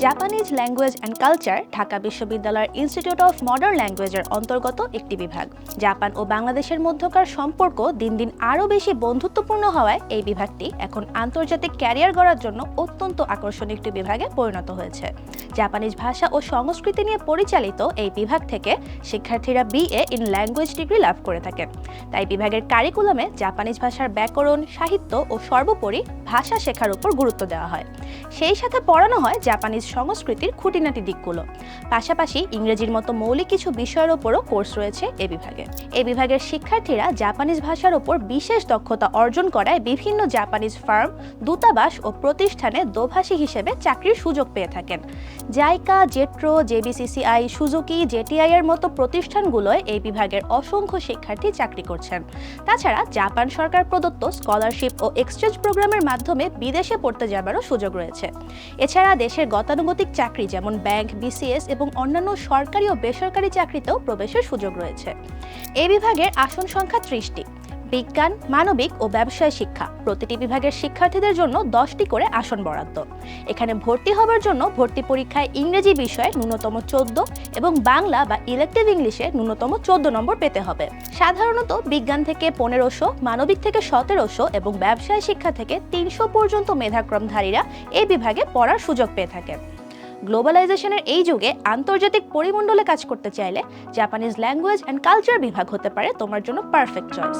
Japanese language and culture Dhaka বিশ্ববিদ্যালয়ের institute of modern ল্যাঙ্গুয়েজের অন্তর্গত একটি বিভাগ। জাপান ও বাংলাদেশের মধ্যকার সম্পর্ক দিন দিন আরও বেশি বন্ধুত্বপূর্ণ হওয়ায় এই বিভাগটি এখন আন্তর্জাতিক ক্যারিয়ার গড়ার জন্য অত্যন্ত আকর্ষণীয় একটি বিভাগে পরিণত হয়েছে। জাপানিজ ভাষা ও সংস্কৃতি নিয়ে পরিচালিত এই বিভাগ থেকে শিক্ষার্থীরা BA ইন ল্যাঙ্গুয়েজ ডিগ্রি লাভ করে থাকেন। তাই বিভাগের কারিকুলামে জাপানিজ ভাষার ব্যাকরণ, সাহিত্য ও সর্বোপরি ভাষা শেখার উপর গুরুত্ব দেওয়া হয়। সেই সাথে পড়ানো হয় জাপানিজ সংস্কৃতির খুঁটিনাটি দিকগুলো। পাশাপাশি ইংরেজির মতো মৌলিক কিছু বিষয়ের ওপরও কোর্স রয়েছে এ বিভাগে। এই বিভাগের শিক্ষার্থীরা জাপানিজ ভাষার ওপর বিশেষ দক্ষতা অর্জন করায় বিভিন্ন জাপানিজ ফার্ম, দূতাবাস ও প্রতিষ্ঠানে দোভাষী হিসেবে চাকরির সুযোগ পেয়ে থাকেন। JICA, JETRO, JBCCI, Suzuki, JTI এর মতো প্রতিষ্ঠানগুলোয় এই বিভাগের অসংখ্য শিক্ষার্থী চাকরি করছেন। তাছাড়া জাপান সরকার প্রদত্ত স্কলারশিপ ও এক্সচেঞ্জ প্রোগ্রামের মাধ্যমে বিদেশে পড়তে যাবারও সুযোগ রয়েছে। এছাড়া দেশের গতানুগতিক চাকরি যেমন ব্যাংক, BCS এবং অন্যান্য সরকারি ও বেসরকারি চাকরিতেও প্রবেশের সুযোগ রয়েছে। এই বিভাগের আসন সংখ্যা 30টি। বিজ্ঞান, মানবিক ও ব্যবসায় শিক্ষা প্রতিটি বিভাগের শিক্ষার্থীদের জন্য 10টি করে আসন বরাদ্দ। এখানে ভর্তি হবার জন্য ভর্তি পরীক্ষায় ইংরেজি বিষয়ে ন্যূনতম 14 এবং বাংলা বা ইলেকটিভ ইংলিশে ন্যূনতম 14 নম্বর পেতে হবে। সাধারণত বিজ্ঞান থেকে 1500, মানবিক থেকে 1700 এবং ব্যবসায় শিক্ষা থেকে 300 পর্যন্ত মেধাক্রমধারীরা এই বিভাগে পড়ার সুযোগ পেয়ে থাকেন। গ্লোবালাইজেশনের এই যুগে আন্তর্জাতিক পরিমণ্ডলে কাজ করতে চাইলে জাপানিজ ল্যাঙ্গুয়েজ অ্যান্ড কালচার বিভাগ হতে পারে তোমার জন্য পারফেক্ট চয়েস।